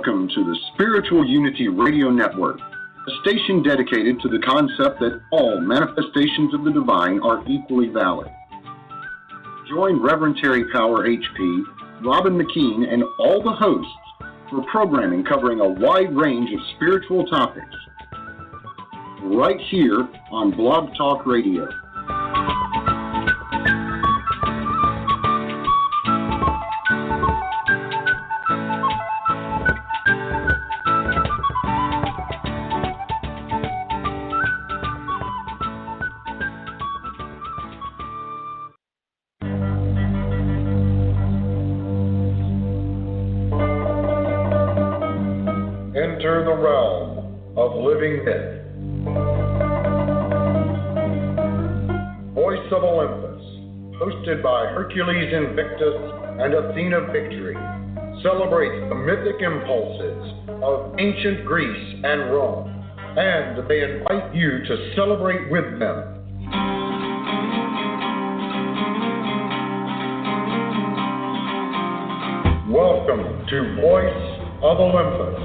Welcome to the Spiritual Unity Radio Network, a station dedicated to the concept that all manifestations of the divine are equally valid. Join Reverend Terry Power HP, Robin McKean, and all the hosts for programming covering a wide range of spiritual topics, right here on Blog Talk Radio. Enter the realm of living myth. Voice of Olympus, hosted by Hercules Invictus and Athena Victory, celebrates the mythic impulses of ancient Greece and Rome, and they invite you to celebrate with them. Welcome to Voice of Olympus.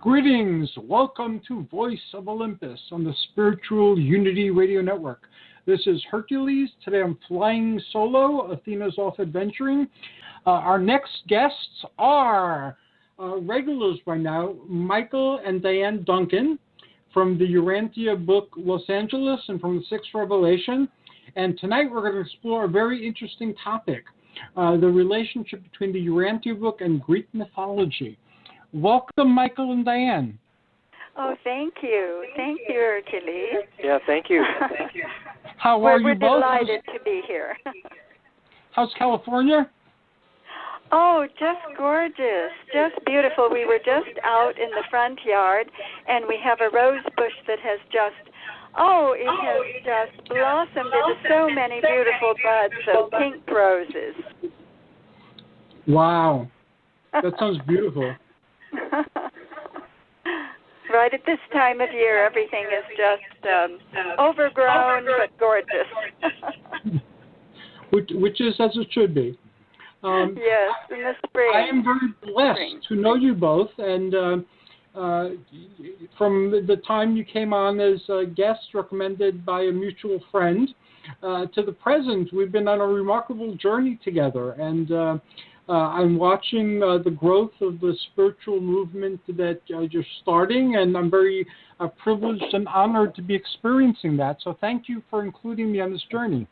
Greetings! Welcome to Voice of Olympus on the Spiritual Unity Radio Network. This is Hercules. Today I'm flying solo. Athena's off adventuring. Our next guests are regulars by now, Michael and Dianne Dunkin from the Urantia book Los Angeles and from the Sixth Revelation. And tonight we're going to explore a very interesting topic, the relationship between the Urantia book and Greek mythology. Welcome, Michael and Dianne. Oh, thank you. Thank you, Hercules. Yeah, thank you. How are you both? We're delighted to be here. How's California? Oh, just gorgeous. Just beautiful. We were just out in the front yard, and we have a rose bush that has just blossomed into so many beautiful buds of pink roses. Wow. That sounds beautiful. Right at this time of year, everything is just overgrown but gorgeous. which is as it should be. Yes, in the spring. I am very blessed to know you both, and from the time you came on as a guest recommended by a mutual friend to the present, we've been on a remarkable journey together, and I'm watching the growth of the spiritual movement that you're starting, and I'm very privileged and honored to be experiencing that. So thank you for including me on this journey.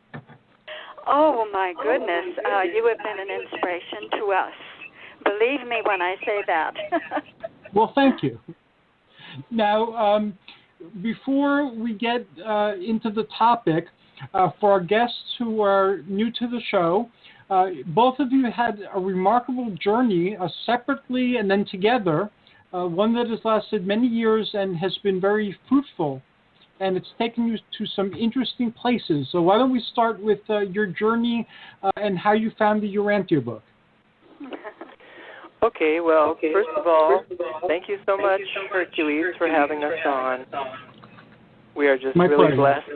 Oh, my goodness. You have been an inspiration to us. Believe me when I say that. Well, thank you. Now, before we get into the topic, for our guests who are new to the show, both of you had a remarkable journey, separately and then together, one that has lasted many years and has been very fruitful, and it's taken you to some interesting places. So why don't we start with your journey and how you found the Urantia book? Okay, well, first of all, thank you so much, Hercules, for having us on. We are just really blessed.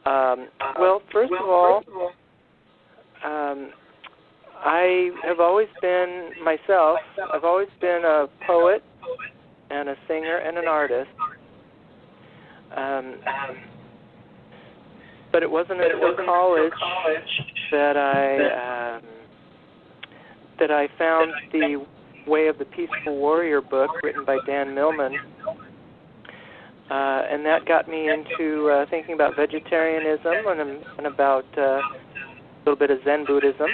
Well, first of all, I have always been, myself, I've always been a poet and a singer and an artist. But it wasn't until college that I found the Way of the Peaceful Warrior book written by Dan Millman. And that got me into thinking about vegetarianism and about a little bit of Zen Buddhism.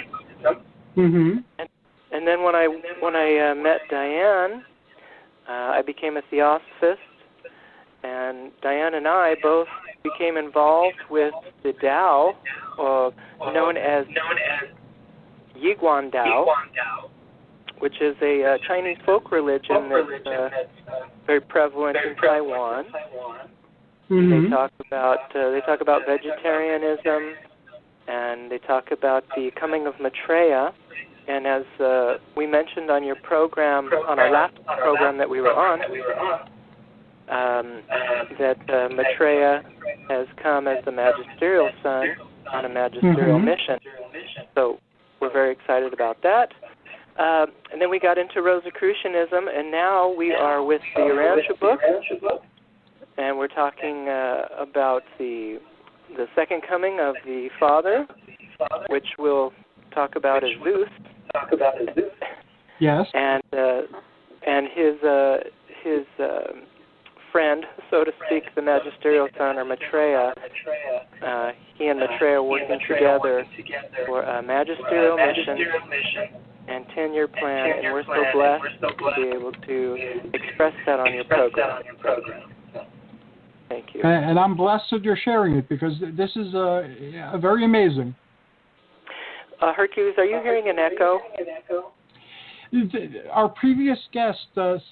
Mm-hmm. And then when I met Dianne, I became a theosophist, and Dianne and I both became involved with the Tao, known as Yiguan Tao, which is a Chinese folk religion that's very prevalent in Taiwan. Mm-hmm. They talk about vegetarianism, and they talk about the coming of Maitreya. And as we mentioned on your program, on our last program that we were on, that Maitreya has come as the magisterial son on a magisterial mission. So we're very excited about that. And then we got into Rosicrucianism, and now we are with the Urantia book, and we're talking about the second coming of the Father, which we'll talk about as Zeus. Yes. And his friend, so to speak, the magisterial son, or Maitreya. He and Maitreya working together for a magisterial mission and 10-year plan, and we're so blessed to be able to express that on your program. Thank you. And I'm blessed that you're sharing it, because this is very amazing. Hercules, are you hearing an echo? Our previous guest,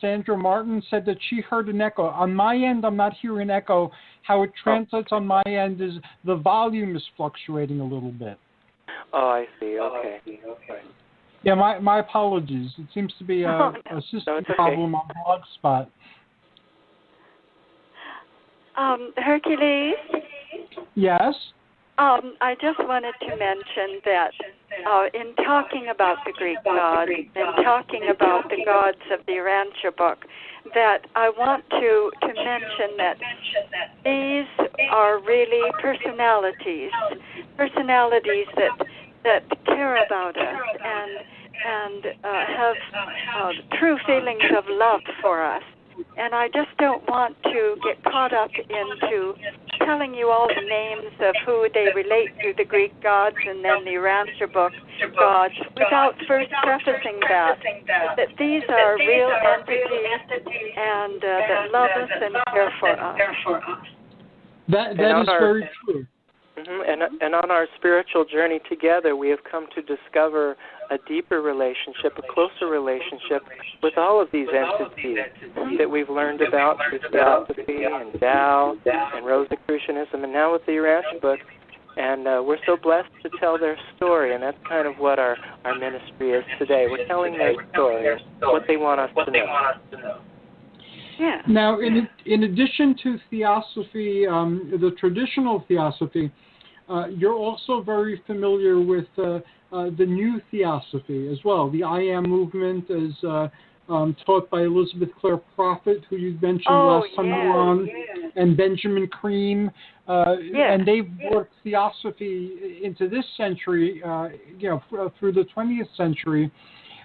Sandra Martin, said that she heard an echo. On my end, I'm not hearing an echo. How it translates on my end is the volume is fluctuating a little bit. Oh, I see. Okay. Yeah, my apologies. It seems to be a system problem on Blogspot. Hercules? Yes? I just wanted to mention that in talking about the Greek gods and talking about the gods of the Urantia book, that I want to mention that these are really personalities that care about us and have true feelings of love for us. And I just don't want to get caught up into telling you all the names of who they relate to, the Greek gods and then the Urantia book gods, without first prefacing that these are real entities and that love us and care for us. That is very true. And on our spiritual journey together, we have come to discover a deeper relationship, a closer relationship with all of these entities that we've learned about through Theosophy and Tao and Rosicrucianism, and now with the Urantia book. And we're so blessed to tell their story, and that's kind of what our ministry is today. We're telling their story, what they want us to know. Yeah. Now, in addition to Theosophy, the traditional Theosophy, you're also very familiar with the new Theosophy as well. The I Am movement is taught by Elizabeth Clare Prophet, who you mentioned last time you were on, and Benjamin Cream. And they've worked Theosophy into this century, through the 20th century.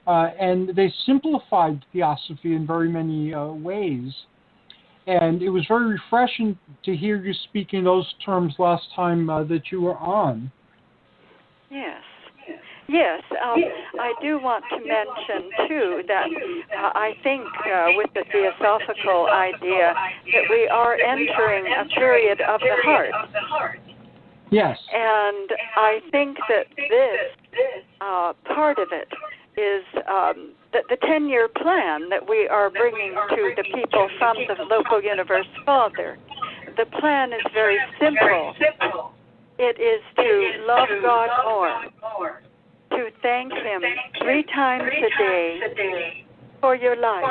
And they simplified Theosophy in very many ways. And it was very refreshing to hear you speak in those terms last time that you were on. Yes. I do want to mention, too, that I think with the theosophical idea that we are entering a period of the heart. Yes. And I think that this part of it is the 10-year plan that we are bringing to the people from the local universe Father. The plan is very simple. It is to love God more, to thank Him 3 times a day for your life,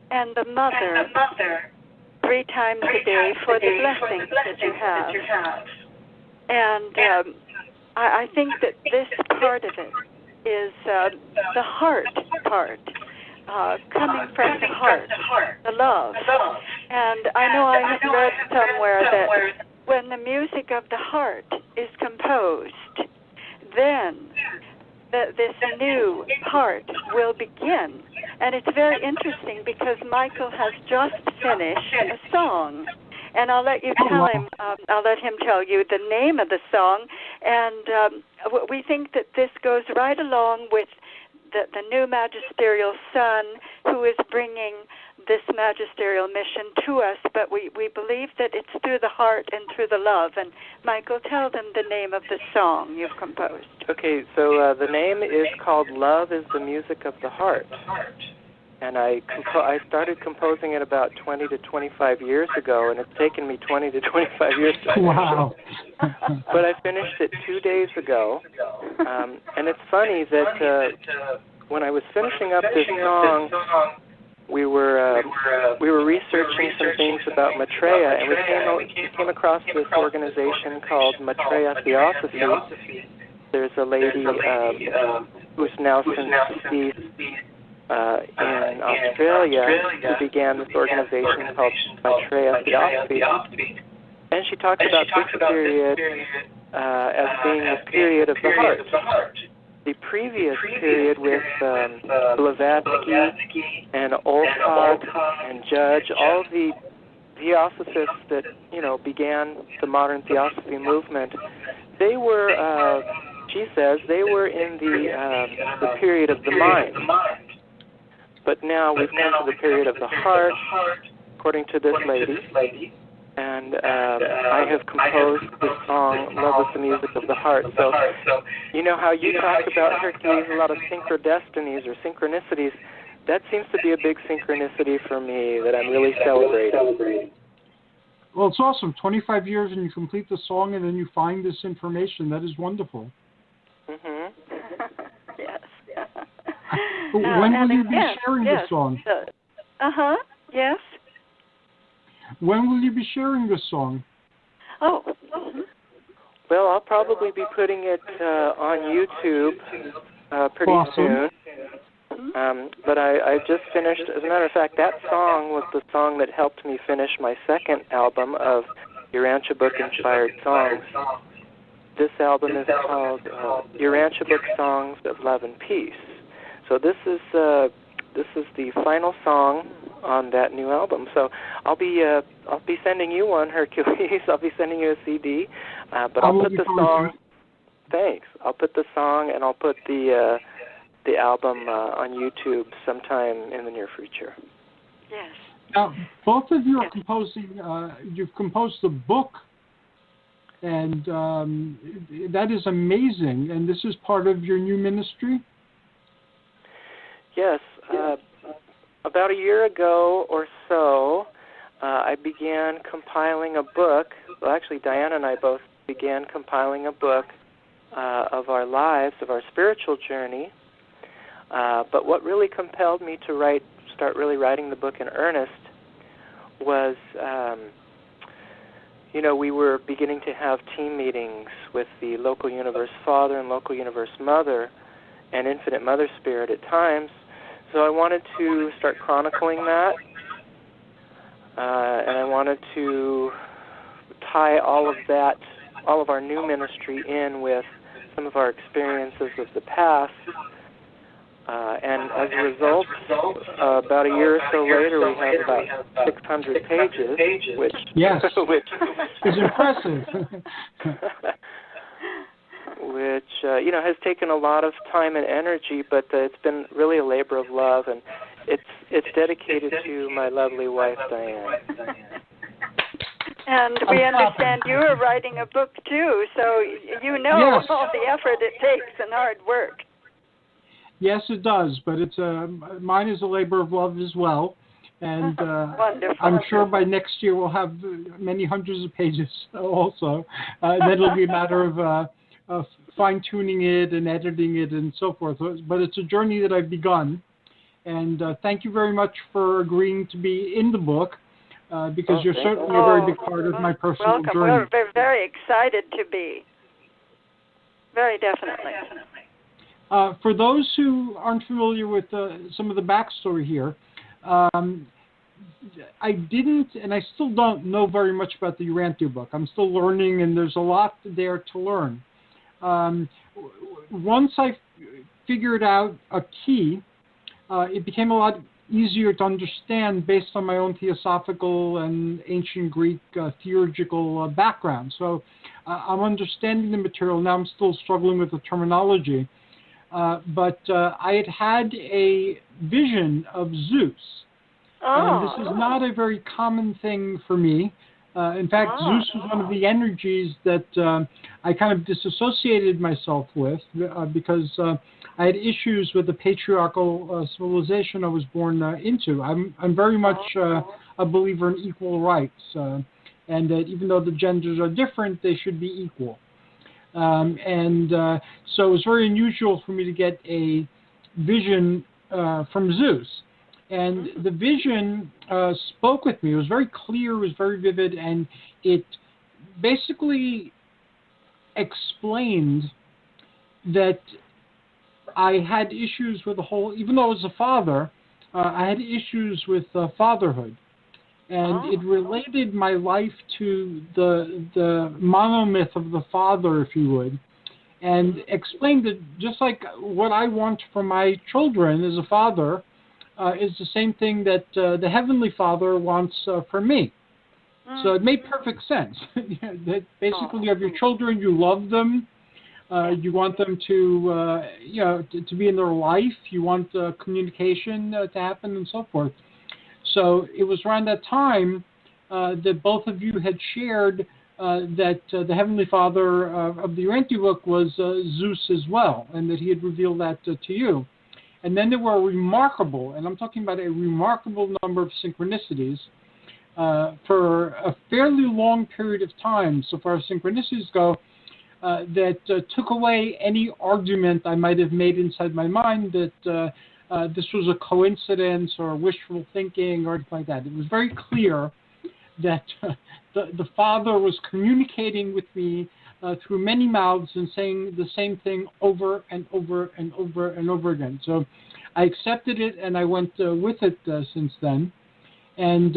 and the Mother 3 times a day for the blessings that you have. And I think that this part of it is the heart part, coming from the heart, the love. And I know I have read somewhere that when the music of the heart is composed, then this new part will begin. And it's very interesting because Michael has just finished a song. And I'll let you tell him. I'll let him tell you the name of the song. And we think that this goes right along with the new magisterial son who is bringing this magisterial mission to us. But we believe that it's through the heart and through the love. And Michael, tell them the name of the song you've composed. Okay, so the name is called "Love is the Music of the Heart." And I started composing it about 20 to 25 years ago, and it's taken me 20 to 25 years to finish it. But I finished it 2 days ago. And it's funny that when I was finishing up this song, we were researching some things about Maitreya, and we came across this organization called Maitreya Theosophy. There's a lady who's now since deceased in Australia who began this organization called Maitreya Theosophy, and she talked about this period as being the period of the heart. The previous period with Blavatsky and Olcott and Judge, all of the theosophists that began the modern theosophy movement, they were, she says, they were in the period of the mind. But now we've come to the period of the heart, according to this lady. And I have composed this song, Love is the Music of the Heart. So, you know how you talk about Hercules, a lot of synchrodestinies or synchronicities, that seems to be a big synchronicity for me that I'm really celebrating. Well, it's awesome. 25 years and you complete the song and then you find this information. That is wonderful. Mm-hmm. Yes. When will you be sharing the song? Yes. When will you be sharing this song? Oh. Well, I'll probably be putting it on YouTube pretty soon. But I just finished, as a matter of fact, that song was the song that helped me finish my second album of Urantia Book-inspired songs. This album is called Urantia Book Songs of Love and Peace. So this is the final song on that new album. So I'll be sending you one, Hercules. I'll be sending you a CD. But I'll put the song. Thanks. I'll put the song and I'll put the album on YouTube sometime in the near future. Yes. Now, both of you are composing. You've composed the book, and that is amazing. And this is part of your new ministry. Yes. About a year ago or so, I began compiling a book. Well, actually, Dianne and I both began compiling a book of our lives, of our spiritual journey. But what really compelled me to start really writing the book in earnest was, we were beginning to have team meetings with the Local Universe Father and Local Universe Mother and Infinite Mother Spirit at times. So I wanted to start chronicling that, and I wanted to tie all of our new ministry in with some of our experiences of the past. And as a result, about a year or so later, we have about 600 pages, which is impressive. Which has taken a lot of time and energy, but it's been really a labor of love, and it's dedicated to my lovely wife, Dianne. And we understand you are writing a book too, so all the effort it takes and hard work. Yes, it does, but it's mine is a labor of love as well, and I'm sure by next year we'll have many hundreds of pages also. Then it'll be a matter of fine-tuning it and editing it and so forth. But it's a journey that I've begun. And thank you very much for agreeing to be in the book, because you're certainly a very big part of my personal journey. We're very excited to be. Very definitely. For those who aren't familiar with some of the backstory here, I didn't, and I still don't know very much about the Urantia book. I'm still learning, and there's a lot there to learn. Once I figured out a key, it became a lot easier to understand based on my own theosophical and ancient Greek theurgical background. So I'm understanding the material. Now I'm still struggling with the terminology. But I had a vision of Zeus. And this is not a very common thing for me. In fact, Zeus was one of the energies that I kind of disassociated myself with because I had issues with the patriarchal civilization I was born into. I'm very much a believer in equal rights, and that even though the genders are different, they should be equal. So it was very unusual for me to get a vision from Zeus. And the vision spoke with me. It was very clear, it was very vivid, and it basically explained that I had issues with the whole, even though I was a father, I had issues with fatherhood. And it related my life to the monomyth of the father, if you would, and explained that just like what I want for my children as a father is the same thing that the Heavenly Father wants for me. So it made perfect sense. That basically you have your children, you love them, you want them to, to be in their life, you want communication to happen and so forth. So it was around that time that both of you had shared that the Heavenly Father of the Urantia book was Zeus as well, and that he had revealed that to you. And then there were remarkable, and I'm talking about a remarkable number of synchronicities for a fairly long period of time, so far as synchronicities go, that took away any argument I might have made inside my mind that this was a coincidence or wishful thinking or anything like that. It was very clear that the Father was communicating with me through many mouths and saying the same thing over and over and over and over again. So I accepted it and I went with it since then. And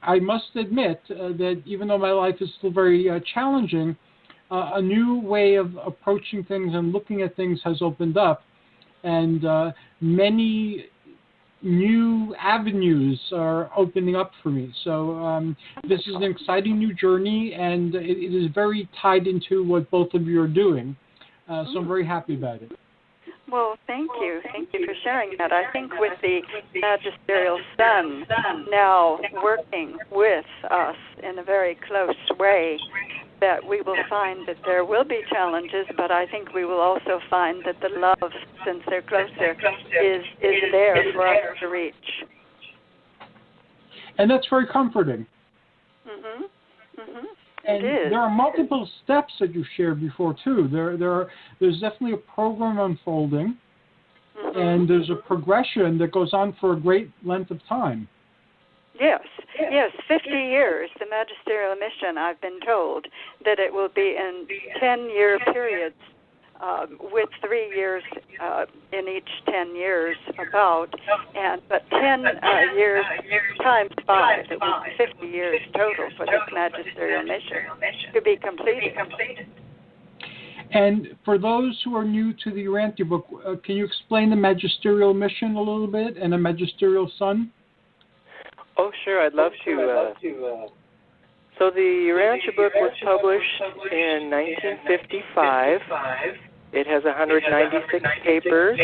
I must admit that even though my life is still very challenging, a new way of approaching things and looking at things has opened up. And many new avenues are opening up for me. So this is an exciting new journey, and it is very tied into what both of you are doing. So I'm very happy about it. Well, thank you. Thank you for sharing that. I think with the magisterial sun now working with us in a very close way, that we will find that there will be challenges, but I think we will also find that the love, since they're closer, is there for us to reach. And that's very comforting. Mm-hmm. Mm-hmm. And there are multiple steps that you shared before, too. There's definitely a program unfolding, and there's a progression that goes on for a great length of time. Yes, 50 years, the magisterial mission, I've been told, that it will be in 10-year periods with 3 years in each 10 years about, but 10 years times 5, it will be 50 years total for this magisterial mission to be completed. And for those who are new to the Urantia book, can you explain the magisterial mission a little bit and a magisterial sun? Oh, sure, I'd love to. So the Urantia book was published in 1955. It has 196 papers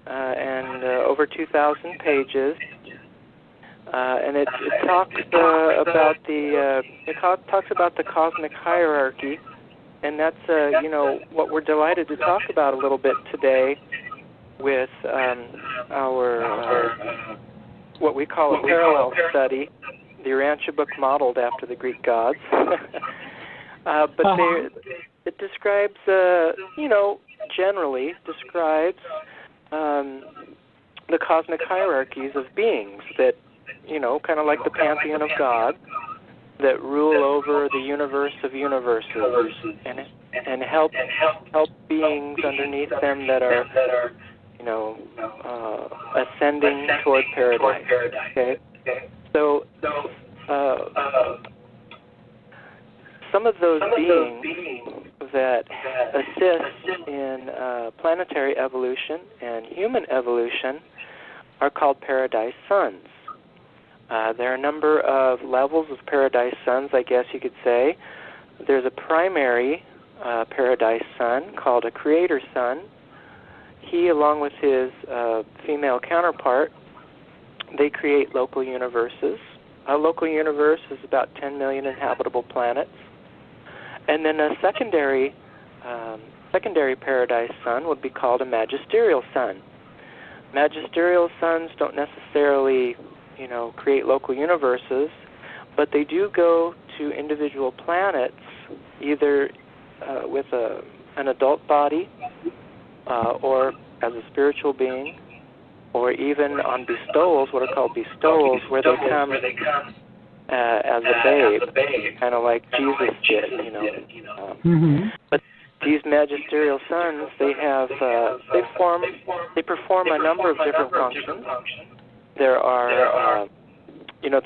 and over 2,000 pages, and it talks about the cosmic hierarchy, and that's what we're delighted to talk about a little bit today with our what we call a parallel study, the Urantia book modeled after the Greek gods. But it describes, generally describes the cosmic hierarchies of beings that, kind of like the pantheon of God, that rule over the universe of universes and help beings underneath them that are ascending toward paradise. Okay, so some of those beings that assist in planetary evolution and human evolution are called paradise suns. There are a number of levels of paradise suns, I guess you could say. There's a primary paradise sun called a creator sun. He, along with his female counterpart, they create local universes. A local universe is about 10 million inhabitable planets. And then a secondary paradise sun would be called a magisterial sun. Magisterial suns don't necessarily, create local universes, but they do go to individual planets, either with an adult body or as a spiritual being, or even on bestowals, what are called bestowals, where they come as a babe, kind of like Jesus did, you know. But these magisterial sons, they perform a number of different functions. There are, you know,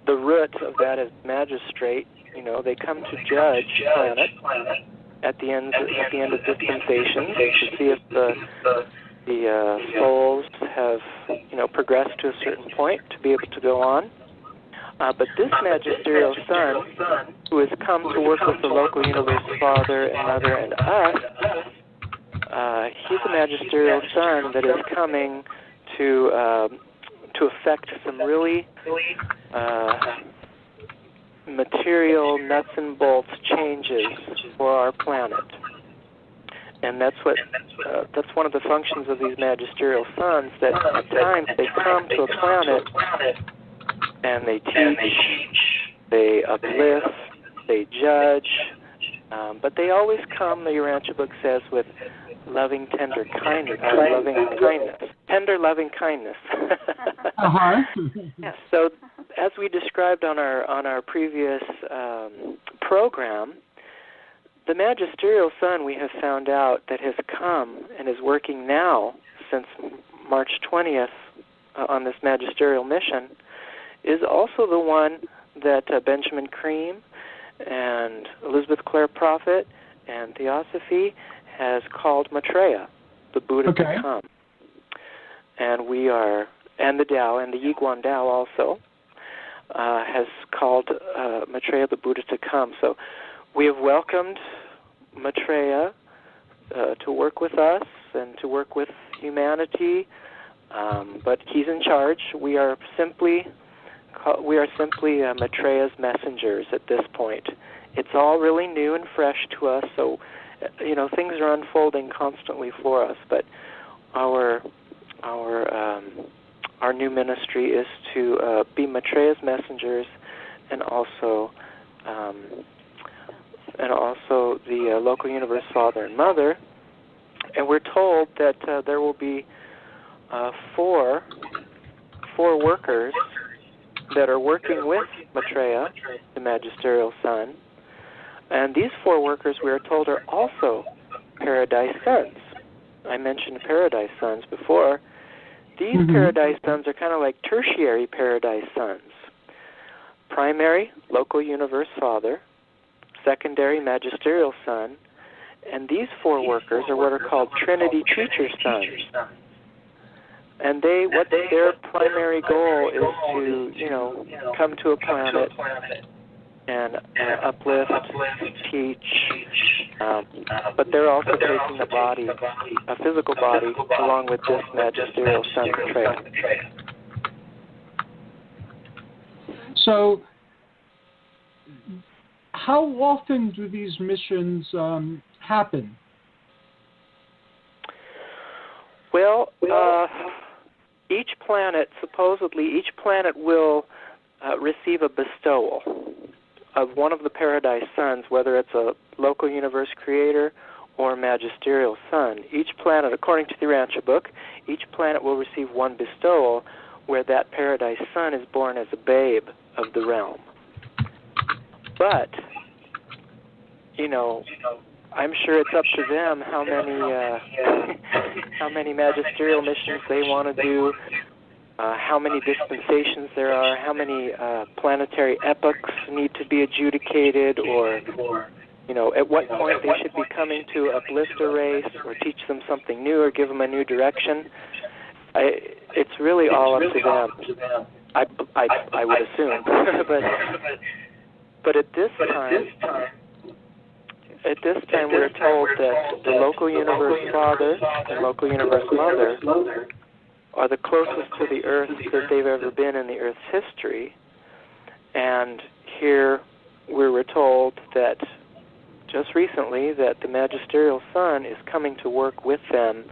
the root of that is magistrate. You know, they come to judge planet at the end of dispensations to see if the souls have, you know, progressed to a certain point to be able to go on. But this magisterial son, who has come to work with the local universe father and mother and us, he's a magisterial son that is coming to affect some really material nuts and bolts changes for our planet. And that's one of the functions of these magisterial sons, that at times they come to a planet and they teach, they uplift, they judge, but they always come, the Urantia book says, with loving, tender kindness, tender, loving kindness. So, as we described on our previous program, the magisterial son, we have found out, that has come and is working now since March 20th on this magisterial mission, is also the one that Benjamin Cream and Elizabeth Clare Prophet and Theosophy has called Maitreya, the Buddha to come. And we are, and the Tao, and the Yiguan Tao also has called Maitreya the Buddha to come. So we have welcomed Maitreya to work with us and to work with humanity, but he's in charge. We are simply Maitreya's messengers at this point. It's all really new and fresh to us, so you know, things are unfolding constantly for us. But our new ministry is to be Maitreya's messengers, and also the local universe father and mother. And we're told that there will be four workers that are working with Maitreya, the magisterial son. And these four workers, we are told, are also paradise sons. I mentioned paradise sons before. These paradise sons are kind of like tertiary paradise sons. Primary, local universe father. Secondary, magisterial son. And these four workers are what are called Trinity teacher sons. And their primary goal is to, you know, come to a planet and uplift, teach, but they're also taking a body, a physical body, along with this magisterial son Maitreya. So, how often do these missions happen? Well, each planet will receive a bestowal of one of the paradise sons, whether it's a local universe creator or magisterial son. Each planet, according to the Urantia book, each planet will receive one bestowal where that paradise son is born as a babe of the realm. But, you know, I'm sure it's up to them how many magisterial missions they want to do, how many dispensations there are, how many planetary epochs need to be adjudicated, or, you know, at what point they should be coming to uplift a race or teach them something new or give them a new direction. It's really all up to them. I would assume, but at this time, we're told that the local universe father and local universe mother are the closest to the earth that they've ever been in the earth's history. And here we were told that just recently that the magisterial son is coming to work with them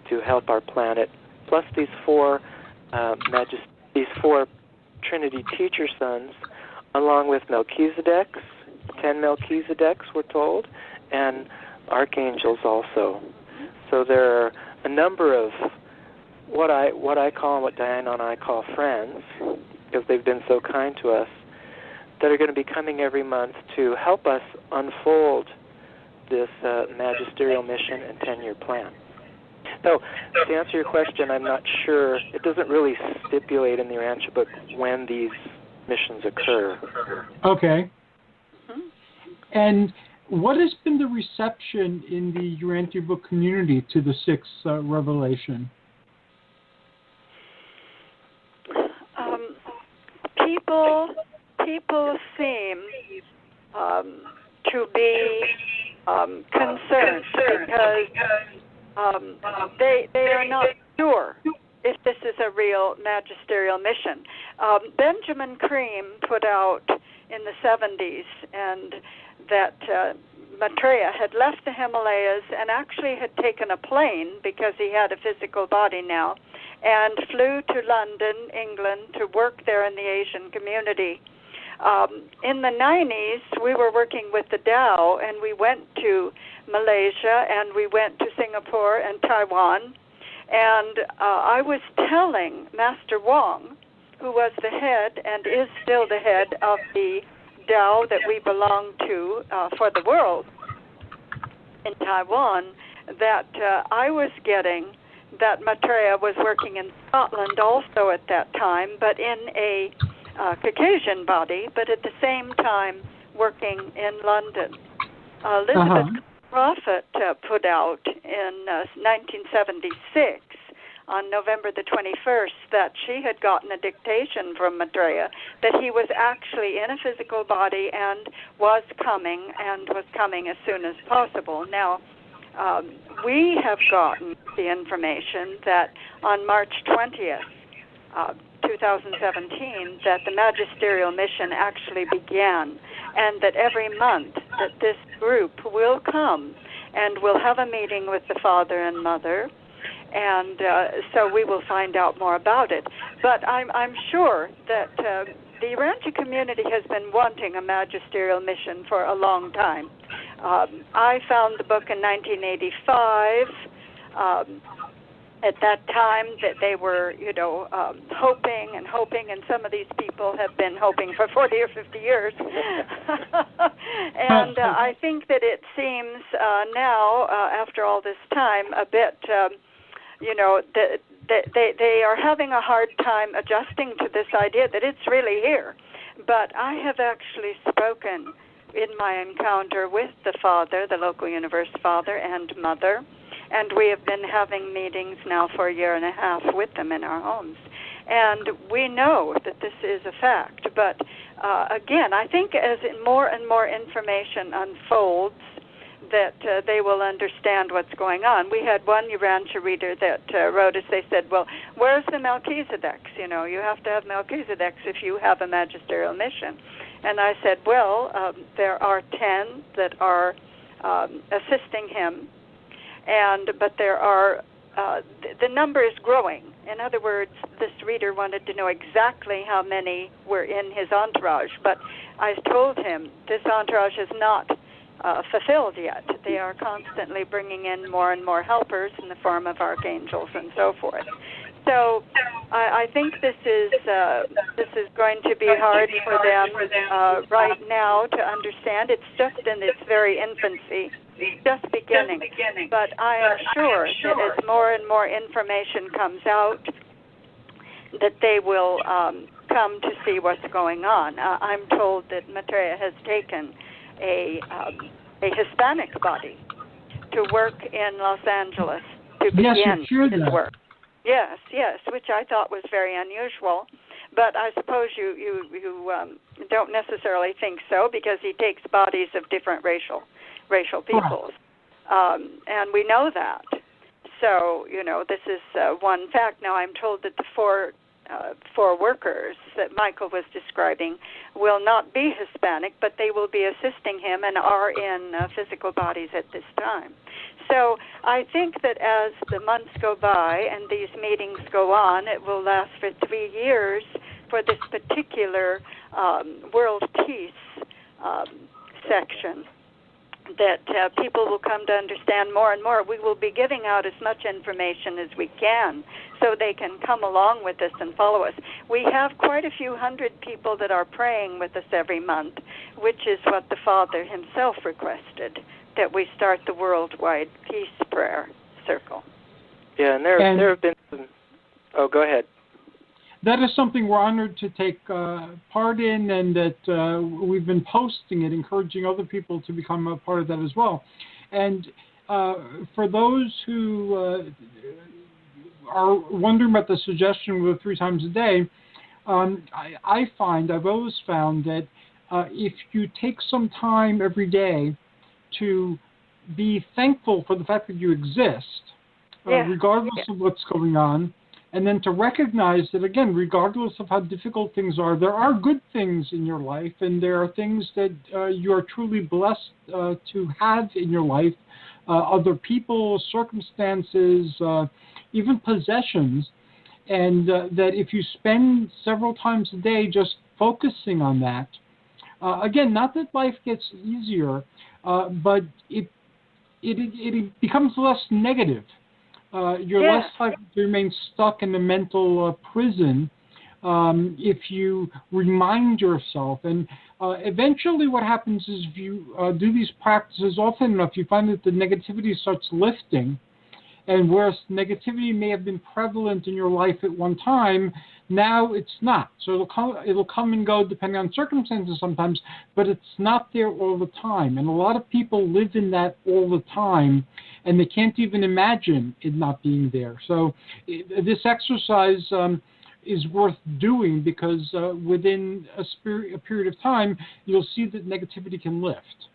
to help our planet. Plus these four Trinity teacher sons, along with Melchizedek's, 10 Melchizedeks, we're told, and archangels also. So there are a number of what I call and what Dianne and I call friends, because they've been so kind to us, that are going to be coming every month to help us unfold this magisterial mission and 10-year plan. So, to answer your question, I'm not sure. It doesn't really stipulate in the Urantia book when these missions occur. Okay. And what has been the reception in the Urantia book community to the sixth revelation? People seem to be concerned because they are not sure if this is a real magisterial mission. Benjamin Cream put out in the 70s and that Maitreya had left the Himalayas and actually had taken a plane because he had a physical body now and flew to London, England, to work there in the Asian community. In the 90s, we were working with the Tao, and we went to Malaysia, and we went to Singapore and Taiwan. And I was telling Master Wong, who was the head and is still the head of the Tao that we belong to for the world in Taiwan, that I was getting that Maitreya was working in Scotland also at that time, but in a Caucasian body, but at the same time working in London. Elizabeth Prophet put out in 1976 on November the 21st that she had gotten a dictation from Maitreya that he was actually in a physical body and was coming as soon as possible. Now, we have gotten the information that on March 20th, 2017, that the magisterial mission actually began, and that every month that this group will come and we'll have a meeting with the father and mother, and so we will find out more about it. But I'm sure that the Urantia community has been wanting a magisterial mission for a long time. I found the book in 1985. At that time, that they were, hoping, and some of these people have been hoping for 40 or 50 years. And I think that it seems now, after all this time, a bit, they are having a hard time adjusting to this idea that it's really here. But I have actually spoken in my encounter with the father, the local universe father and mother, and we have been having meetings now for a year and a half with them in our homes. And we know that this is a fact. But again, I think as more and more information unfolds, that they will understand what's going on. We had one Urantia reader that wrote us, they said, well, where's the Melchizedeks? You have to have Melchizedeks if you have a magisterial mission. And I said, well, there are 10 that are assisting him, but there are, the number is growing. In other words, this reader wanted to know exactly how many were in his entourage, but I told him this entourage is not fulfilled yet. They are constantly bringing in more and more helpers in the form of archangels and so forth. So I think this is going to be hard for them right now to understand. It's just in its very infancy, just beginning. But I am sure that as more and more information comes out, that they will come to see what's going on. I'm told that Maitreya has taken a Hispanic body to work in Los Angeles to begin his work. Yes, which I thought was very unusual, but I suppose you don't necessarily think so, because he takes bodies of different racial peoples, and we know that. So this is one fact. Now I'm told that the four workers that Michael was describing will not be Hispanic, but they will be assisting him and are in physical bodies at this time. So I think that as the months go by and these meetings go on, it will last for 3 years for this particular world peace section that people will come to understand more and more. We will be giving out as much information as we can so they can come along with us and follow us. We have quite a few hundred people that are praying with us every month, which is what the Father himself requested, that we start the worldwide peace prayer circle. Yeah, and there have been some... Oh, go ahead. That is something we're honored to take part in, and that we've been posting it, encouraging other people to become a part of that as well. And for those who are wondering about the suggestion of 3 times a day, I've always found that if you take some time every day to be thankful for the fact that you exist, regardless of what's going on, and then to recognize that, again, regardless of how difficult things are, there are good things in your life, and there are things that you are truly blessed to have in your life, other people, circumstances, even possessions, and that if you spend several times a day just focusing on that, again, not that life gets easier, but it becomes less negative. You're less likely to remain stuck in the mental prison if you remind yourself. And eventually what happens is if you do these practices often enough, you find that the negativity starts lifting. And whereas negativity may have been prevalent in your life at one time, now it's not. So it'll come and go depending on circumstances sometimes, but it's not there all the time. And a lot of people live in that all the time, and they can't even imagine it not being there. So this exercise is worth doing because within a period of time, you'll see that negativity can lift.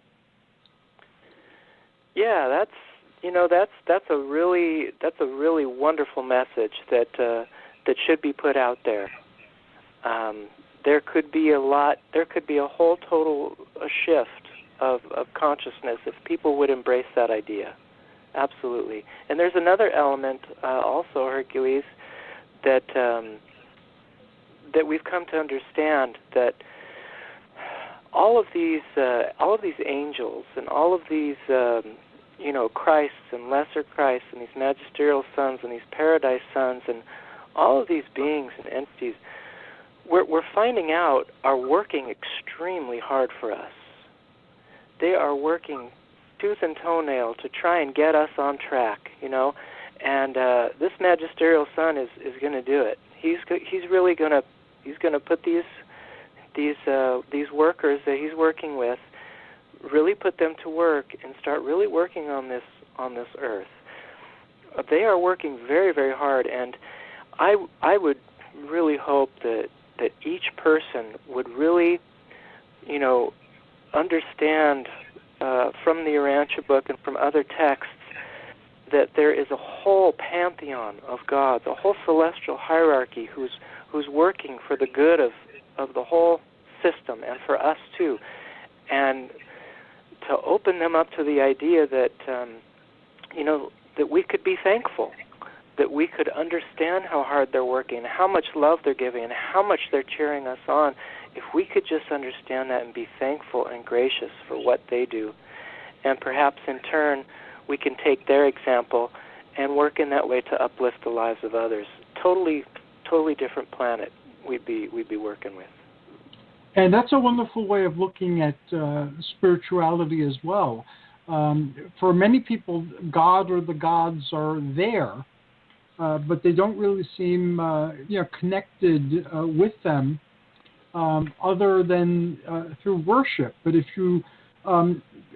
Yeah, that's a really wonderful message that should be put out there. There could be a whole total shift of consciousness if people would embrace that idea. Absolutely. And there's another element also, Hercules, that we've come to understand, that all of these angels and all of these Christs and lesser Christs and these magisterial sons and these paradise sons and all of these beings and entities, we're finding out are working extremely hard for us. They are working tooth and toenail to try and get us on track, and this magisterial son is going to do it. He's going to put these workers that he's working with, really put them to work and start really working on this earth. They are working very, very hard, and I would really hope that each person would really, understand from the Urantia book and from other texts that there is a whole pantheon of gods, a whole celestial hierarchy who's working for the good of the whole system and for us too, and to open them up to the idea that that we could be thankful, that we could understand how hard they're working, how much love they're giving, and how much they're cheering us on. If we could just understand that and be thankful and gracious for what they do, and perhaps in turn we can take their example and work in that way to uplift the lives of others. Totally different planet we'd be working with. And that's a wonderful way of looking at spirituality as well. For many people, God or the gods are there, but they don't really seem connected with them other than through worship. But if you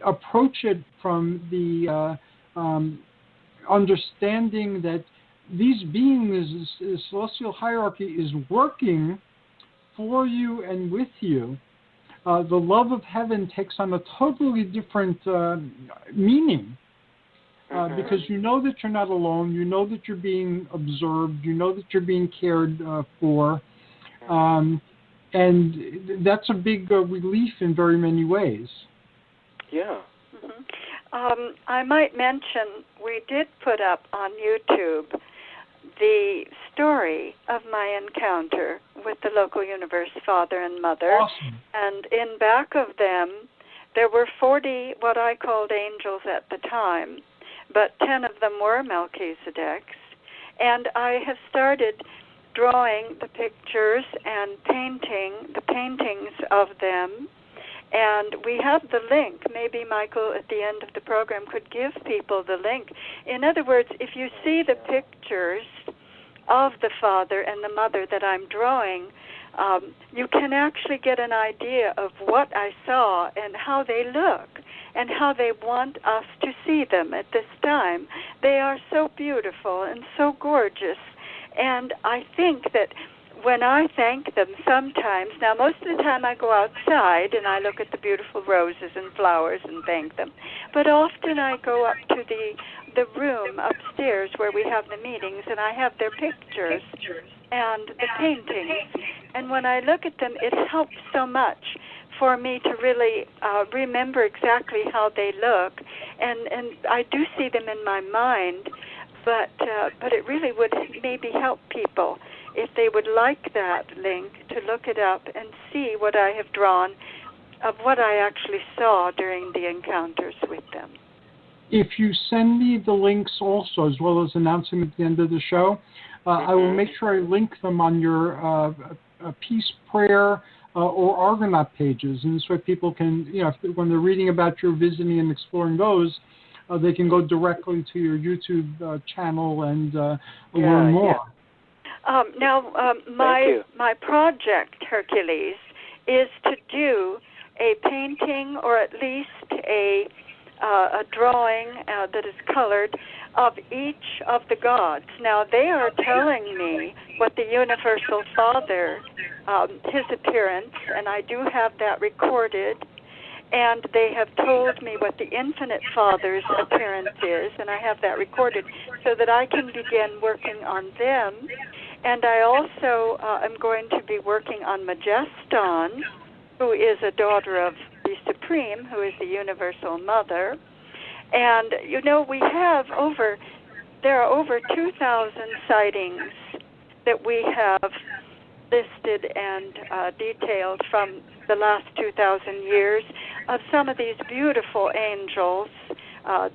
approach it from the understanding that these beings, this celestial hierarchy, is working for you and with you, the love of heaven takes on a totally different meaning. Because you know that you're not alone, you know that you're being observed, you know that you're being cared for, and that's a big relief in very many ways. Yeah. Mm-hmm. I might mention we did put up on YouTube the story of my encounter with the local universe father and mother. Awesome. And in back of them, There were 40 what I called angels at the time, but 10 of them were Melchizedek's. And I have started drawing the pictures and painting the paintings of them. And we have the link. Maybe Michael, at the end of the program, could give people the link. In other words, if you see the pictures of the father and the mother that I'm drawing, you can actually get an idea of what I saw and how they look and how they want us to see them at this time. They are so beautiful and so gorgeous. And I think that when I thank them sometimes, now most of the time I go outside and I look at the beautiful roses and flowers and thank them, but often I go up to the room upstairs where we have the meetings and I have their pictures and the paintings. And when I look at them, it helps so much for me to really remember exactly how they look. And I do see them in my mind, but it really would maybe help people if they would like that link to look it up and see what I have drawn of what I actually saw during the encounters with them. If you send me the links also, as well as announcing at the end of the show, I will make sure I link them on your peace prayer or Argonaut pages. And this way people can, when they're reading about your visiting and exploring those, they can go directly to your YouTube channel and learn more. Yeah. My project, Hercules, is to do a painting or at least a drawing that is colored of each of the gods. Now, they are telling me what the Universal Father, his appearance, and I do have that recorded, and they have told me what the Infinite Father's appearance is, and I have that recorded so that I can begin working on them. And I also am going to be working on Majeston, who is a daughter of the Supreme, who is the Universal Mother. And, there are over 2,000 sightings that we have listed and detailed from the last 2,000 years of some of these beautiful angels.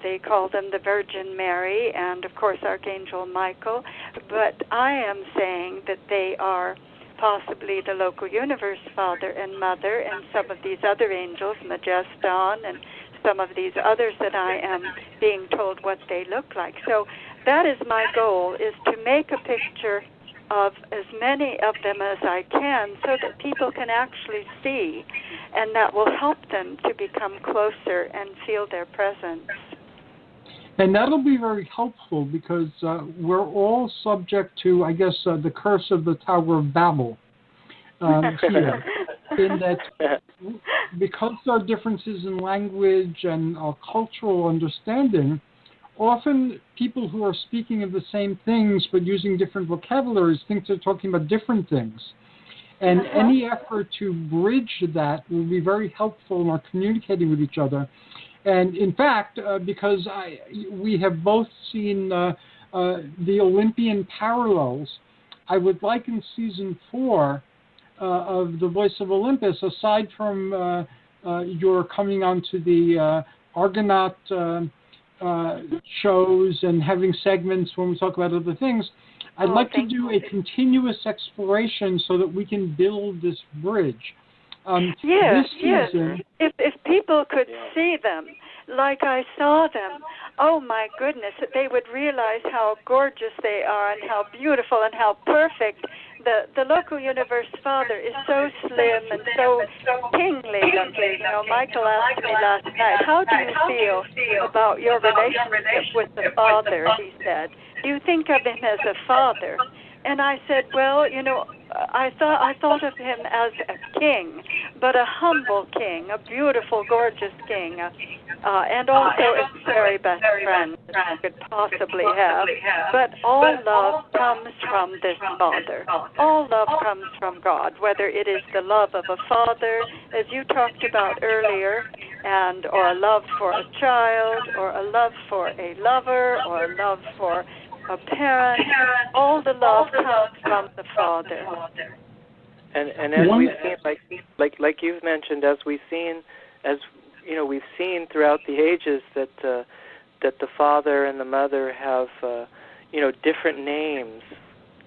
They call them the Virgin Mary and, of course, Archangel Michael. But I am saying that they are possibly the local universe Father and Mother and some of these other angels, Majeston, and some of these others that I am being told what they look like. So that is my goal, is to make a picture of as many of them as I can so that people can actually see, and that will help them to become closer and feel their presence. And that'll be very helpful because we're all subject to, I guess, the curse of the Tower of Babel here, in that because there are differences in language and cultural understanding, often people who are speaking of the same things but using different vocabularies think they're talking about different things. And any effort to bridge that will be very helpful in our communicating with each other. And in fact, because we have both seen the Olympian parallels, I would like in season 4 of The Voice of Olympus, aside from your coming onto the Argonaut shows and having segments when we talk about other things, I'd like to do a continuous exploration so that we can build this bridge. Yes. If people could see them like I saw them, oh my goodness, they would realize how gorgeous they are and how beautiful and how perfect. The local universe Father is so slim and so kingly looking. Michael asked me last night, how do you feel about your relationship with the Father, he said. Do you think of him as a father? And I said, well, I thought of him as a king, but a humble king, a beautiful, gorgeous king, and also a very best friend that you could possibly have. But all love comes from this Father. All love comes from God, whether it is the love of a father, as you talked about earlier, or a love for a child, or a love for a lover, or a love for a parent. All the love comes from the Father. And as we've seen, like you've mentioned, as we've seen throughout the ages that the father and the mother have different names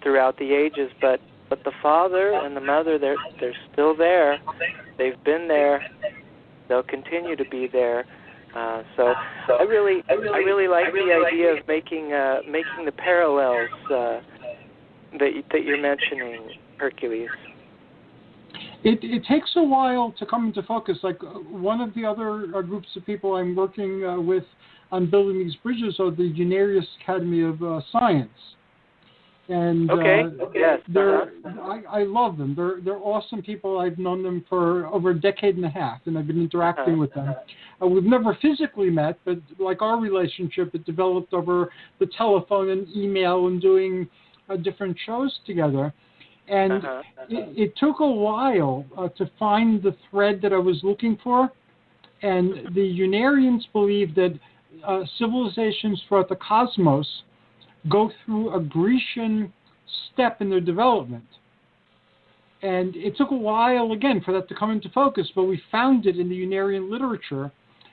throughout the ages, but the father and the mother, they're still there. They've been there. They'll continue to be there. So I really like the idea of making the parallels that you're mentioning, Hercules. It takes a while to come into focus. Like one of the other groups of people I'm working with on building these bridges are the Urantia Academy of Science. And yes, I love them. They're awesome people. I've known them for over a decade and a half, and I've been interacting with them. We've never physically met, but like our relationship, it developed over the telephone and email and doing different shows together. And it took a while to find the thread that I was looking for. And the Unarians believe that civilizations throughout the cosmos go through a Grecian step in their development. And it took a while, again, for that to come into focus, but we found it in the Unarian literature,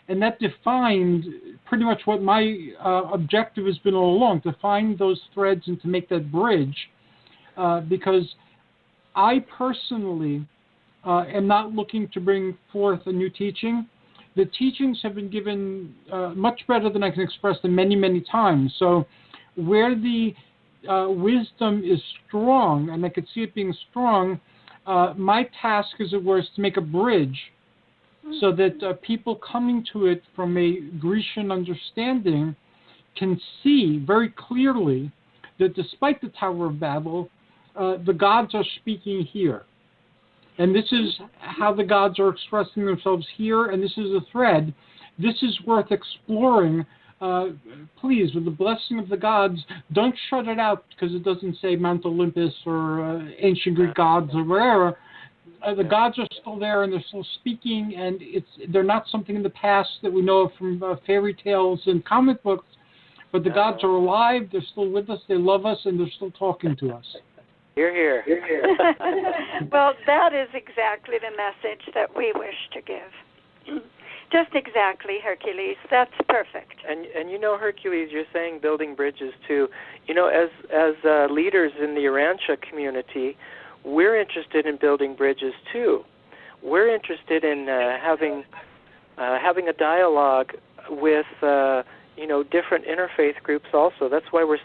and that defined pretty much what my objective has been all along, to find those threads and to make that bridge, because I personally am not looking to bring forth a new teaching. The teachings have been given much better than I can express them many, many times. So where the wisdom is strong, and I could see it being strong, my task, as it were, is to make a bridge so that people coming to it from a Grecian understanding can see very clearly that despite the Tower of Babel, the gods are speaking here. And this is how the gods are expressing themselves here, and this is a thread. This is worth exploring. Please, with the blessing of the gods, don't shut it out because it doesn't say Mount Olympus or ancient Greek gods or wherever. The gods are still there and they're still speaking, and they're not something in the past that we know of from fairy tales and comic books, but the gods are alive, they're still with us, they love us, and they're still talking to us. Hear, hear. Well, that is exactly the message that we wish to give. Just exactly, Hercules. That's perfect. And Hercules, you're saying building bridges too. As leaders in the Urantia community, we're interested in building bridges too. We're interested in having a dialogue with different interfaith groups also. That's why we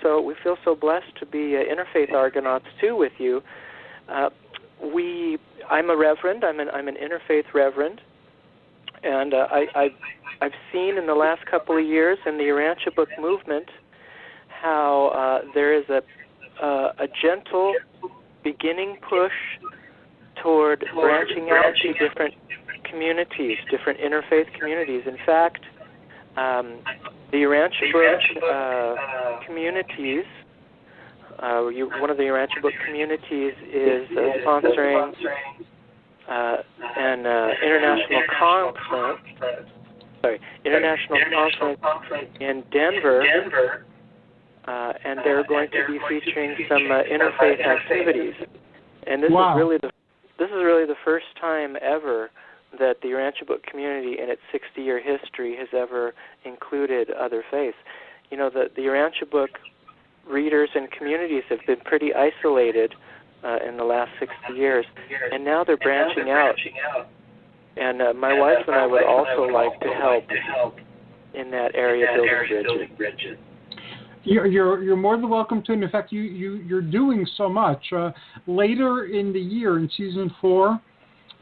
feel so blessed to be interfaith Argonauts too with you. I'm a reverend. I'm an interfaith reverend, and I've seen in the last couple of years in the Urantia book movement how there is a gentle beginning push toward branching out to different communities, different interfaith communities. In fact, the Urantia book communities, one of the Urantia book communities is sponsoring an international conference in Denver, and they're going to be featuring some interfaith activities. And this is really the first time ever that the Urantia book community in its 60-year history has ever included other faiths. The Urantia book readers and communities have been pretty isolated in the last 60 years, and now they're branching out. And my wife and I would also like to help in that area, building bridges. You're more than welcome to, and in fact, you're doing so much. Later in the year, in season 4,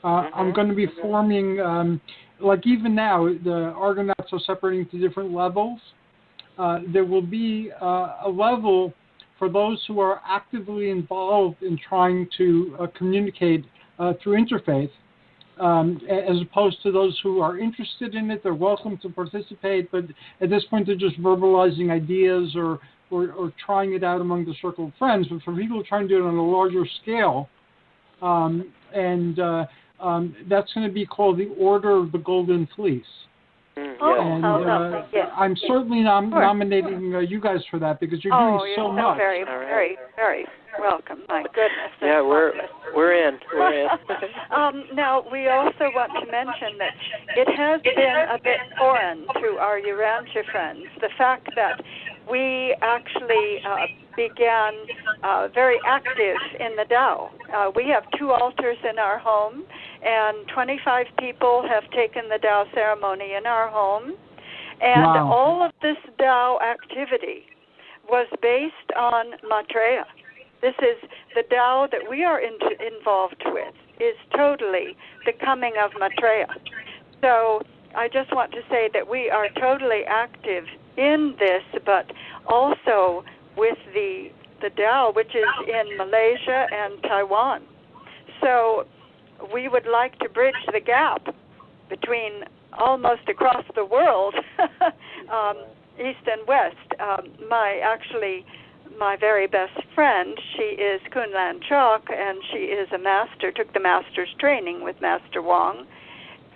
I'm going to be forming, like even now, the Argonauts are separating to different levels. There will be a level for those who are actively involved in trying to communicate through interfaith, as opposed to those who are interested in it. They're welcome to participate, but at this point they're just verbalizing ideas or trying it out among the circle of friends. But for people trying to do it on a larger scale, that's going to be called the Order of the Golden Fleece. And yes. I'm certainly nominating you guys for that because you're doing so much. Very, very, very welcome. My goodness. Yeah, we're in. We're in. Now, we also want to mention that it has been a bit foreign to our Urantia friends, the fact that we actually began very active in the Tao. We have 2 altars in our home, and 25 people have taken the Tao ceremony in our home. And all of this Tao activity was based on Maitreya. This is the Tao that we are involved with, is totally the coming of Maitreya. So I just want to say that we are totally active in this, but also with the Tao, which is in Malaysia and Taiwan. So we would like to bridge the gap between almost across the world, East and West. My very best friend, she is Kun Lan Chok, and she is a master, took the master's training with Master Wong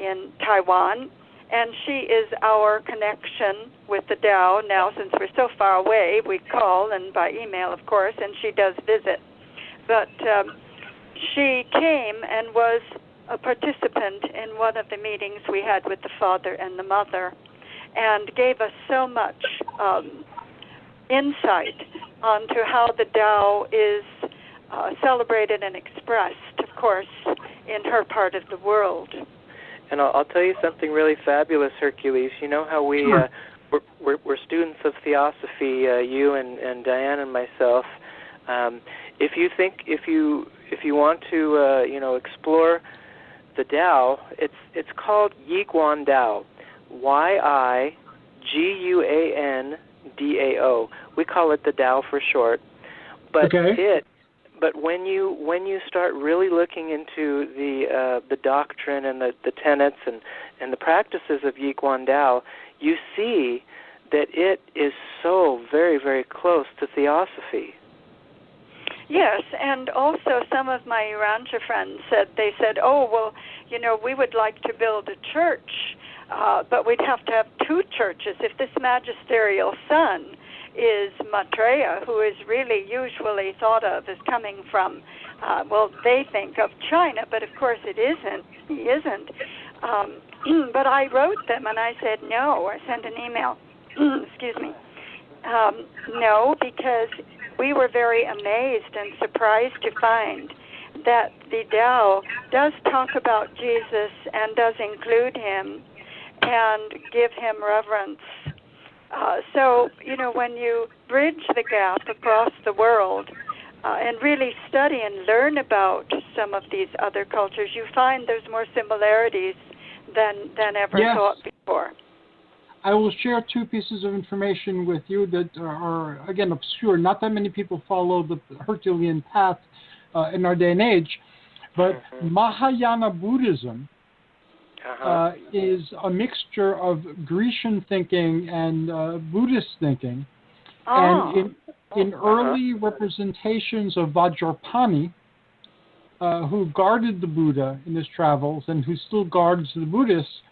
in Taiwan, and she is our connection with the Tao. Now, since we're so far away, we call, and by email, of course, and she does visit. But she came and was a participant in one of the meetings we had with the father and the mother, and gave us so much insight onto how the Tao is celebrated and expressed, of course, in her part of the world. And I'll tell you something really fabulous, Hercules. You know how we're students of theosophy, you and Diane and myself. If you want to explore the Tao, it's called Yiguan Dao, YIGUANDAO. We call it the Tao for short. But But when you start really looking into the doctrine and the tenets and the practices of Yiguan Dao, you see that it is so very, very close to theosophy. Yes, and also some of my Urantia friends said, oh, well, we would like to build a church, but we'd have to have 2 churches. If this magisterial son is Maitreya, who is really usually thought of as coming from, they think of China, but of course it isn't. He isn't. But I wrote them and I said no. I sent an email. Excuse me. No, because we were very amazed and surprised to find that the Tao does talk about Jesus and does include him and give him reverence. So, when you bridge the gap across the world and really study and learn about some of these other cultures, you find there's more similarities than ever thought before. I will share 2 pieces of information with you that are, again, obscure. Not that many people follow the Herculean path in our day and age, but Mahayana Buddhism is a mixture of Grecian thinking and Buddhist thinking. And in early representations of Vajrapani, who guarded the Buddha in his travels and who still guards the Buddhists,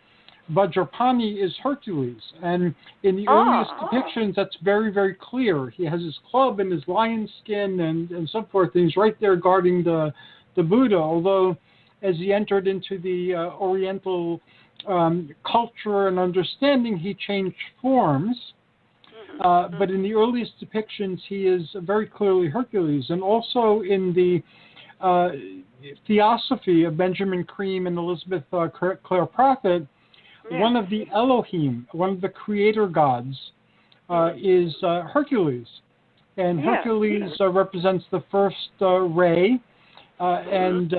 Vajrapani is Hercules. And in the earliest depictions, that's very, very clear. He has his club and his lion skin and so forth, and he's right there guarding the Buddha, although as he entered into the Oriental culture and understanding, he changed forms. But in the earliest depictions, he is very clearly Hercules. And also in the Theosophy of Benjamin Cream and Elizabeth Clare Prophet, one of the Elohim, one of the creator gods, is Hercules. And Hercules represents the first ray and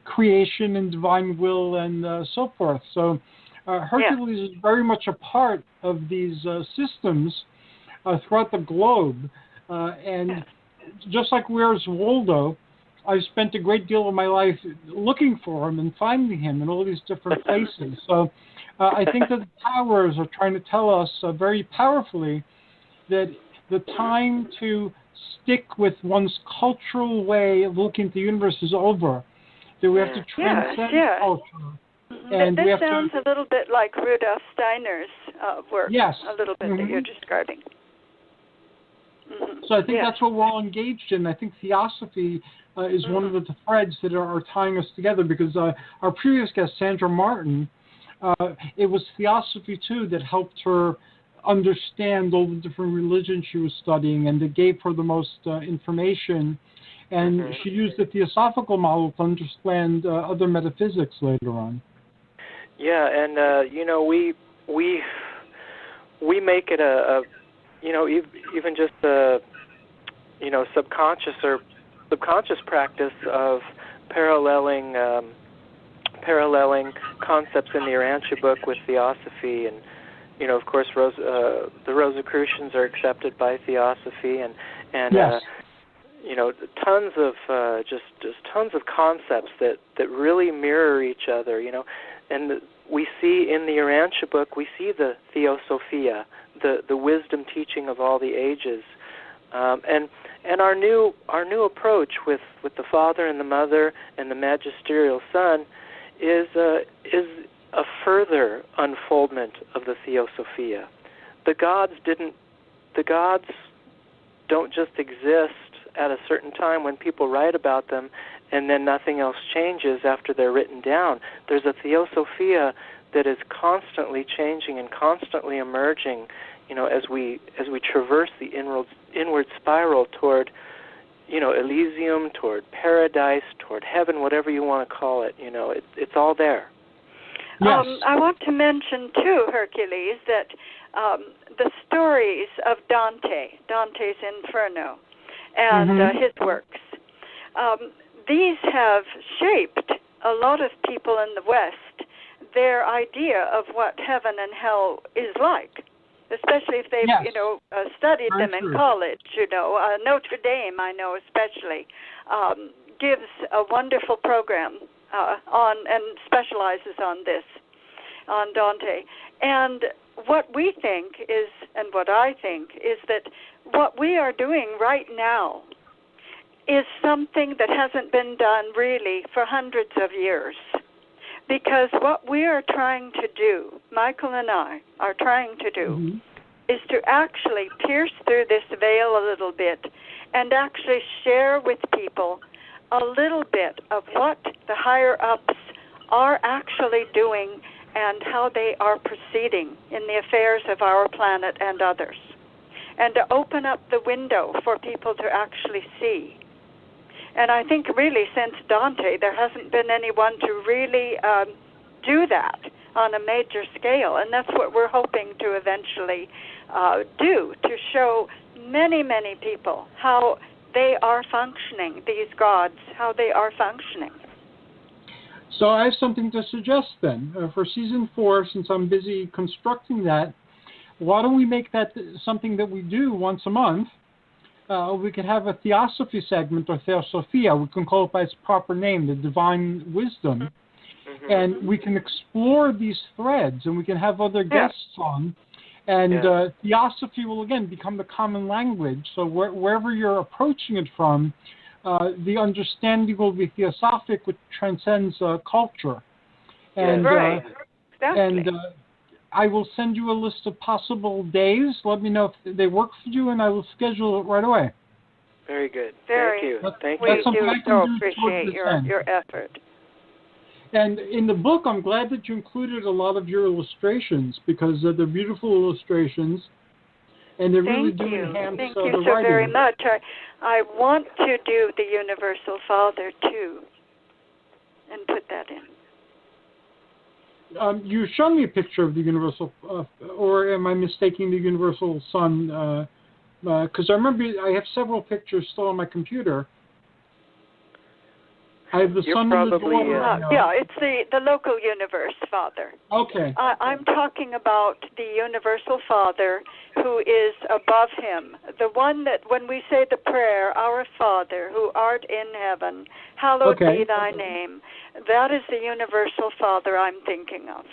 creation and divine will and so forth. So Hercules is very much a part of these systems throughout the globe. And just like Where's Waldo, I spent a great deal of my life looking for him and finding him in all these different places. So I think that the powers are trying to tell us very powerfully that the time to stick with one's cultural way of looking at the universe is over, that we have to transcend culture And this sounds a little bit like Rudolf Steiner's work. Yes. A little bit that you're describing. So I think that's what we're all engaged in. I think theosophy is one of the threads that are tying us together, because our previous guest, Sandra Martin, it was theosophy too that helped her understand all the different religions she was studying, and it gave her the most information. And she used the theosophical model to understand other metaphysics later on. Yeah, and we make it a even just a subconscious practice of paralleling concepts in the Urantia book with theosophy, and of course the Rosicrucians are accepted by theosophy, and yes. Tons of tons of concepts that really mirror each other, and we see in the Urantia book, we see the Theosophia, the wisdom teaching of all the ages, and our new approach with the Father and the Mother and the Magisterial Son is a further unfoldment of the Theosophia. The gods don't just exist at a certain time when people write about them, and then nothing else changes after they're written down. There's a Theosophia that is constantly changing and constantly emerging, as we traverse the inward spiral toward, Elysium, toward paradise, toward heaven, whatever you want to call it. It's all there. Yes. I want to mention too, Hercules, that the stories of Dante's Inferno, and his works, these have shaped a lot of people in the West, their idea of what heaven and hell is like, especially if they've, studied them in college. Notre Dame, I know especially, gives a wonderful program on and specializes on this, on Dante. And what we think is, and what I think, is that what we are doing right now is something that hasn't been done really for hundreds of years. Because what we are trying to do, Michael and I are trying to do, is to actually pierce through this veil a little bit and actually share with people a little bit of what the higher-ups are actually doing and how they are proceeding in the affairs of our planet and others, and to open up the window for people to actually see. And I think really since Dante, there hasn't been anyone to really do that on a major scale, and that's what we're hoping to eventually do, to show many, many people how they are functioning, these gods, how they are functioning. So I have something to suggest then. For season 4, since I'm busy constructing that, why don't we make that something that we do once a month? We could have a theosophy segment, or theosophia. We can call it by its proper name, the divine wisdom. And we can explore these threads, and we can have other guests on. And theosophy will, again, become the common language. So wherever you're approaching it from, the understanding will be theosophic, which transcends culture. And, exactly. And I will send you a list of possible days. Let me know if they work for you, and I will schedule it right away. Very good. Thank you. Thank you. We do so appreciate your effort. And in the book, I'm glad that you included a lot of your illustrations, because they're beautiful illustrations, and they really do enhance the writing. Thank you so very much. I want to do the Universal Father, too, and put that in. You showed me a picture of the Universal, or am I mistaking the Universal Son? Because I remember I have several pictures still on my computer. I have the Son and the daughter. Yeah, it's the local universe Father. Okay. I'm talking about the Universal Father who is above him. The one that when we say the prayer, Our Father, who art in heaven, hallowed be thy name. That is the Universal Father I'm thinking of.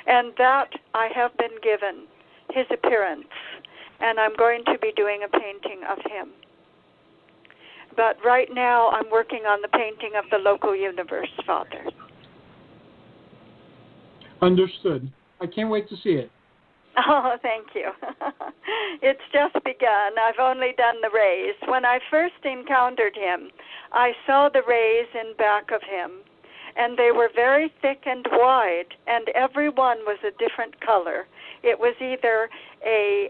And that I have been given his appearance, and I'm going to be doing a painting of him. But right now I'm working on the painting of the local universe Father. Understood. I can't wait to see it. Oh, thank you. It's just begun. I've only done the rays. When I first encountered him, I saw the rays in back of him, and they were very thick and wide, and every one was a different color. It was either a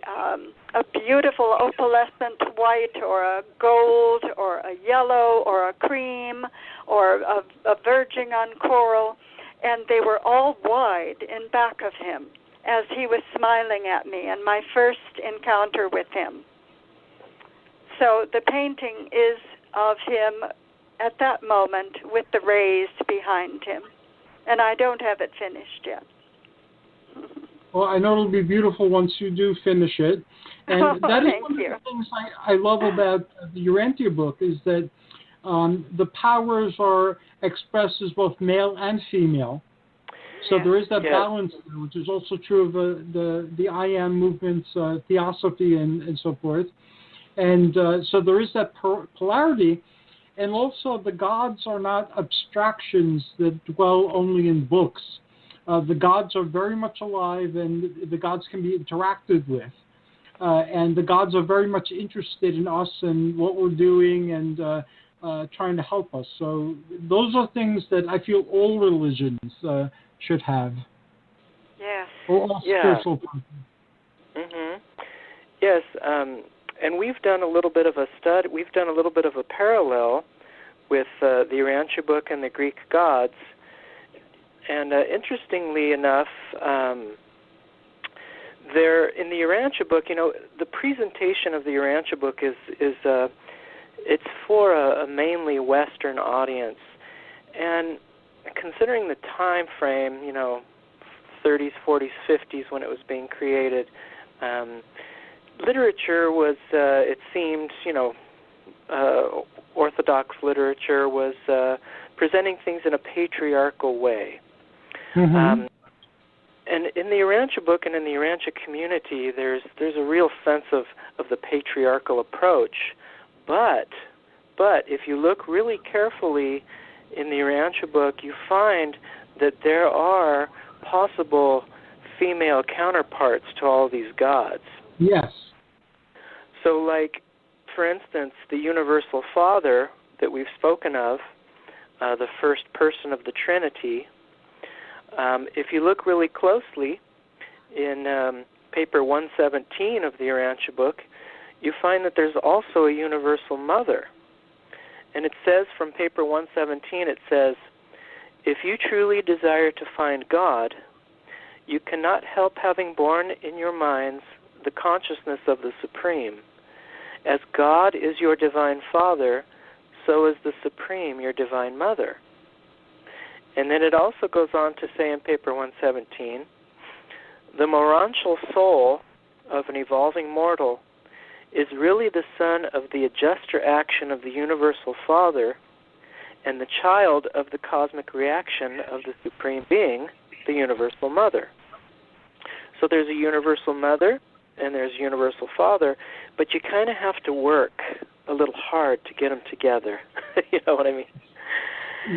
beautiful opalescent white or a gold or a yellow or a cream or a verging on coral, and they were all wide in back of him as he was smiling at me in my first encounter with him. So the painting is of him at that moment with the rays behind him, and I don't have it finished yet. Well, I know it'll be beautiful once you do finish it. And that is one of the things I love about the Urantia book is that the powers are expressed as both male and female. So there is that balance, which is also true of the I Am movement's theosophy and so forth. And so there is that polarity. And also the gods are not abstractions that dwell only in books. The gods are very much alive, and the gods can be interacted with. And the gods are very much interested in us and what we're doing and trying to help us. So those are things that I feel all religions should have. Yes. Or all spiritual persons. Mm-hmm. Yes, and we've done a little bit of a study. We've done a little bit of a parallel with the Urantia book and the Greek gods. And interestingly enough, there in the Urantia book, the presentation of the Urantia book is it's for a mainly Western audience, and considering the time frame, 30s, 40s, 50s when it was being created, literature was, it seemed, Orthodox literature was presenting things in a patriarchal way. Mm-hmm. And in the Urantia book and in the Urantia community, there's a real sense of the patriarchal approach. But if you look really carefully in the Urantia book, you find that there are possible female counterparts to all these gods. Yes. So, like, for instance, the Universal Father that we've spoken of, the first person of the Trinity, if you look really closely in paper 117 of the Urantia book, you find that there's also a Universal Mother. And it says from paper 117, it says, if you truly desire to find God, you cannot help having born in your minds the consciousness of the Supreme. As God is your Divine Father, so is the Supreme your Divine Mother. And then it also goes on to say in paper 117, the morontial soul of an evolving mortal is really the son of the adjuster action of the Universal Father and the child of the cosmic reaction of the Supreme Being, the Universal Mother. So there's a Universal Mother and there's a Universal Father, but you kind of have to work a little hard to get them together. You know what I mean?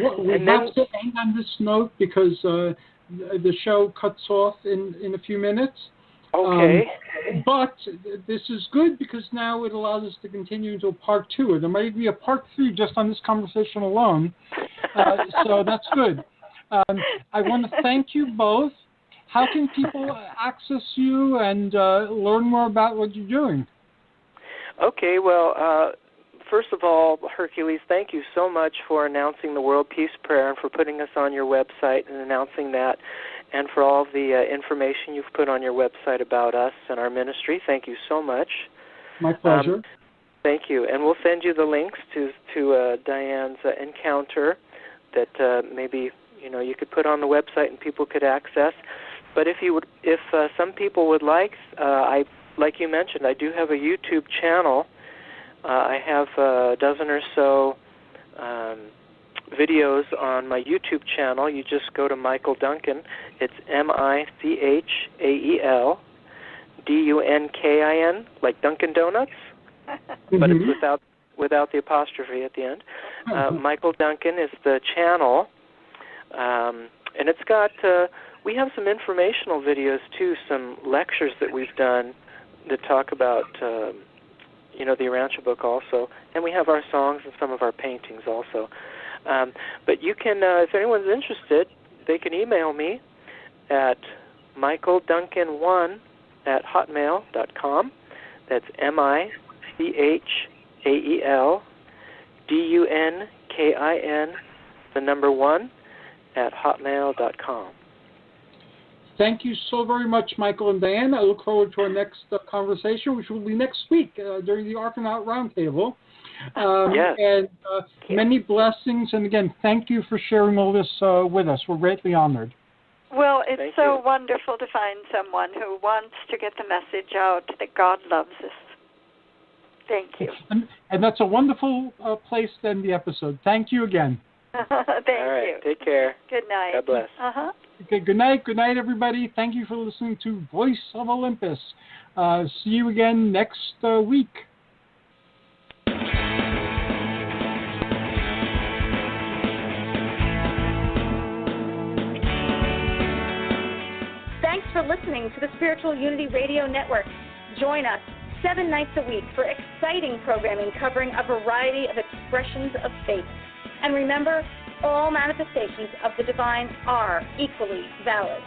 Well, we have to end on this note because the show cuts off in a few minutes. Okay. But this is good because now it allows us to continue into a part 2. There might be a part 3 just on this conversation alone. So that's good. I want to thank you both. How can people access you and learn more about what you're doing? Okay, well, first of all, Hercules, thank you so much for announcing the World Peace Prayer and for putting us on your website and announcing that, and for all the information you've put on your website about us and our ministry. Thank you so much. My pleasure. Thank you. And we'll send you the links to Dianne's encounter that maybe you could put on the website and people could access. But if some people would like, like you mentioned, I do have a YouTube channel. I have a dozen or so videos on my YouTube channel. You just go to Michael Dunkin. It's Michael Dunkin, like Dunkin' Donuts, but it's without the apostrophe at the end. Michael Dunkin is the channel, and it's got we have some informational videos too, some lectures that we've done that talk about, the Urantia book also, and we have our songs and some of our paintings also. But you can, if anyone's interested, they can email me at michaelduncan1@hotmail.com. That's MICHAELDUNKIN1@hotmail.com. Thank you so very much, Michael and Dianne. I look forward to our next conversation, which will be next week during the Argonaut Roundtable. Yes. And many blessings. And again, thank you for sharing all this with us. We're greatly honored. Well, it's so wonderful to find someone who wants to get the message out that God loves us. Thank you. And that's a wonderful place to end the episode. Thank you again. Thank All right. you. Take care. Good night. God bless. Okay, good night. Good night, everybody. Thank you for listening to Voice of Olympus. See you again next week. Thanks for listening to the Spiritual Unity Radio Network. Join us 7 nights a week for exciting programming covering a variety of expressions of faith. And remember, all manifestations of the divine are equally valid.